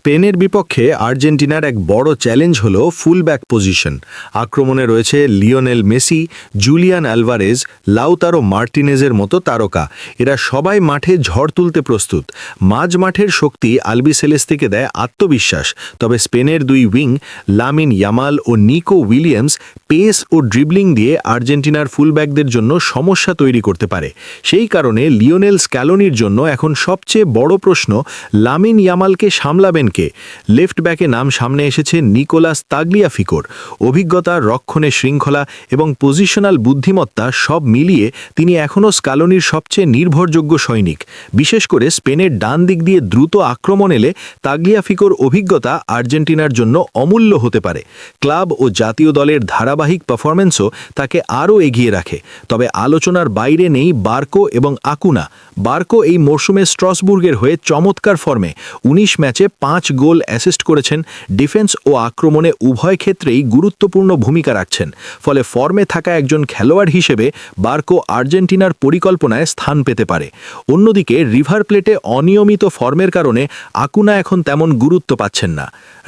স্পেনের বিপক্ষে আর্জেন্টিনার এক বড় চ্যালেঞ্জ হল ফুলব্যাক পজিশন। আক্রমণে রয়েছে Lionel Messi, Julian Alvarez, Lautaro মার্টিনেজের মতো তারকা। এরা সবাই মাঠে ঝড় তুলতে প্রস্তুত। মাঝ মাঠের শক্তি আলবিসেলেস্তিকে দেয় আত্মবিশ্বাস, তবে স্পেনের দুই উইং লামিন ইয়ামাল ও নিকো উইলিয়ামস পেস ও ড্রিবলিং দিয়ে আর্জেন্টিনার ফুলব্যাকদের জন্য সমস্যা তৈরি করতে পারে। সেই কারণে লিওনেল স্ক্যালোনির জন্য এখন সবচেয়ে বড় প্রশ্ন, লামিন ইয়ামালকে সামলাবেন কে? লেফট ব্যাকে নাম সামনে এসেছে নিকোলাস তাগলিয়াফিকোর। অভিজ্ঞতা, রক্ষণে শৃঙ্খলা এবং পজিশনাল বুদ্ধিমত্তা সব মিলিয়ে তিনি এখনও স্ক্যালোনির সবচেয়ে নির্ভরযোগ্য সৈনিক। বিশেষ করে স্পেনের ডান দিক দিয়ে দ্রুত আক্রমণ এলে তাগলিয়াফিকোর অভিজ্ঞতা আর্জেন্টিনার জন্য অমূল্য হতে পারে। ক্লাব ও জাতীয় দলের ধারাবাহিক পারফরম্যান্সও তাকে আরও এগিয়ে রাখে। তবে আলোচনার বাইরে নেই বার্কো এবং আকুনা। বার্কো এই মরশুমে স্ট্রসবুর্গের হয়ে চমৎকার ফর্মে ১৯ ম্যাচে ৫ গোল অ্যাসিস্ট করেছেন। ডিফেন্স ও আক্রমণে উভয় ক্ষেত্রেই গুরুত্বপূর্ণ ভূমিকা রাখছেন। ফলে ফর্মে থাকা একজন খেলোয়াড় হিসেবে বার্কো আর্জেন্টিনার পরিকল্পনায় স্থান পেতে পারে। অন্যদিকে রিভার প্লেটে অনিয়মিত ফর্মের কারণে আকুনা এখন তেমন গুরুত্ব পাচ্ছেন না।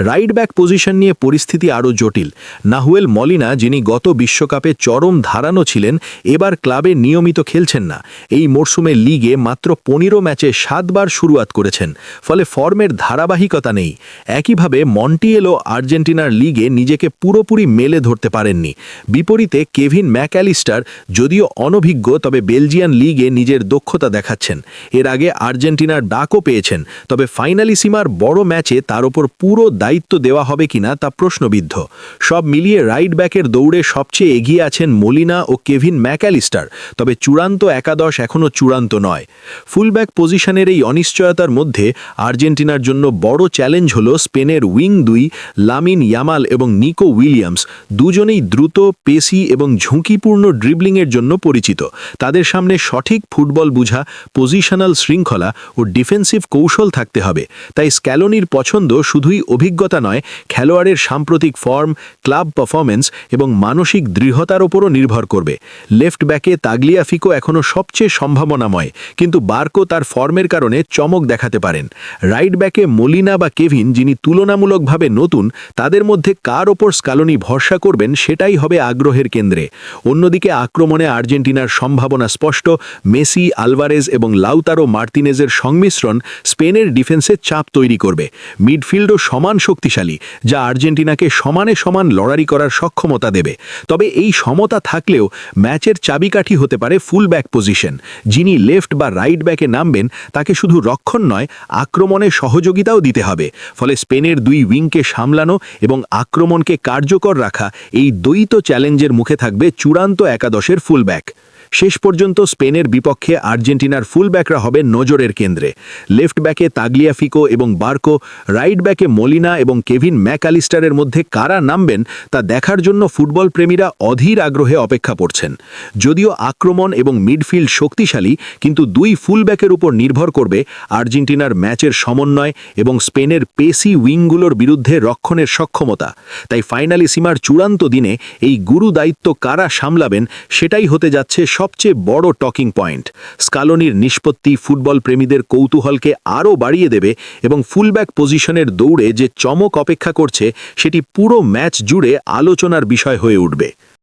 রাইট ব্যাক পজিশন নিয়ে পরিস্থিতি আরও জটিল। নাহুয়েল মলিনা, যিনি গত বিশ্বকাপে চরম ধারানো ছিলেন, এবার ক্লাবে নিয়মিত খেলছেন না। এই মরশুমে লিগে মাত্র ১৫ ম্যাচে ৭ বার শুরুয়াত করেছেন, ফলে ফর্মের ধারাবাহিকতা নেই। একইভাবে মন্টিয়েলো আর্জেন্টিনার লিগে নিজেকে পুরোপুরি মেলে ধরতে পারেননি। বিপরীতে কেভিন ম্যাকঅ্যালিস্টার যদিও অনভিজ্ঞ, তবে বেলজিয়ান লিগে নিজের দক্ষতা দেখাচ্ছেন। এর আগে আর্জেন্টিনার ডাকও পেয়েছেন, তবে ফাইনালিসিমার বড় ম্যাচে তার ওপর পুরো দায়িত্ব দেওয়া হবে কিনা তা প্রশ্নবিদ্ধ। সব মিলিয়ে রাইট ব্যাকের দৌড়ে সবচেয়ে এগিয়ে আছেন মলিনা ও কেভিন ম্যাকঅ্যালিস্টার, তবে চূড়ান্ত একাদশ এখনও চূড়ান্ত নয়। ফুলব্যাক পজিশনের এই অনিশ্চয়তার মধ্যে আর্জেন্টিনার জন্য বড় চ্যালেঞ্জ হল স্পেনের উইং দুই লামিন ইয়ামাল এবং নিকো উইলিয়ামস। দুজনেই দ্রুত, পেসি এবং ঝুঁকিপূর্ণ ড্রিবলিংয়ের জন্য পরিচিত। তাদের সামনে সঠিক ফুটবল বুঝা, পজিশনাল শৃঙ্খলা ও ডিফেন্সিভ কৌশল থাকতে হবে। তাই স্ক্যালোনির পছন্দ শুধুই অভিজ্ঞতা নয়, খেলোয়াড়ের সাম্প্রতিক ফর্ম, ক্লাব পারফরম্যান্স এবং মানসিক দৃঢ়তার ওপরও নির্ভর করবে। লেফট ব্যাকে তাগলিয়াফিকো এখনও সবচেয়ে সম্ভাবনাময়, কিন্তু বার্কো তার ফর্মের কারণে চমক দেখাতে পারেন। রাইট ব্যাকে মলিনা বা কেভিন, যিনি তুলনামূলকভাবে নতুন, তাদের মধ্যে কার ওপর স্ক্যালোনি ভরসা করবেন সেটাই হবে আগ্রহের কেন্দ্রে। অন্যদিকে আক্রমণে আর্জেন্টিনার সম্ভাবনা স্পষ্ট। মেসি, আলভারেজ এবং লাউতারো মার্টিনেজের সংমিশ্রণ স্পেনের ডিফেন্সে চাপ তৈরি করবে। মিডফিল্ডও সমান শক্তিশালী, যা আর্জেন্টিনাকে সমানে সমান লড়াই করার সক্ষমতা দেবে। তবে এই সমতা থাকলেও ম্যাচের চাবিকাঠি হতে পারে ফুলব্যাক পজিশন। যিনি লেফট বা রাইট ব্যাকে নামবেন, তাকে শুধু রক্ষণ নয়, আক্রমণে সহযোগিতাও দিতে হবে। ফলে স্পেনের দুই উইংকে সামলানো এবং আক্রমণকে কার্যকর রাখা, এই দ্বৈত চ্যালেঞ্জের মুখে থাকবে চূড়ান্ত একাদশের ফুলব্যাক। শেষ পর্যন্ত স্পেনের বিপক্ষে আর্জেন্টিনার ফুলব্যাকরা হবে নজরের কেন্দ্রে। লেফট ব্যাকে তাগলিয়াফিকো এবং বার্কো, রাইট ব্যাকে মলিনা এবং কেভিন ম্যাকঅ্যালিস্টারের মধ্যে কারা নামবেন তা দেখার জন্য ফুটবল প্রেমীরা অধীর আগ্রহে অপেক্ষা করছেন। যদিও আক্রমণ এবং মিডফিল্ড শক্তিশালী, কিন্তু দুই ফুলব্যাকের উপর নির্ভর করবে আর্জেন্টিনার ম্যাচের সমন্বয় এবং স্পেনের পেসি উইংগুলোর বিরুদ্ধে রক্ষণের সক্ষমতা। তাই ফাইনালিসিমার চূড়ান্ত দিনে এই গুরু দায়িত্ব কারা সামলাবেন, সেটাই হতে যাচ্ছে সবচেয়ে বড় টকিং পয়েন্ট। স্ক্যালোনির নিষ্পত্তি ফুটবল প্রেমীদের কৌতূহলকে আরও বাড়িয়ে দেবে এবং ফুলব্যাক পজিশনের দৌড়ে যে চমক অপেক্ষা করছে, সেটি পুরো ম্যাচ জুড়ে আলোচনার বিষয় হয়ে উঠবে।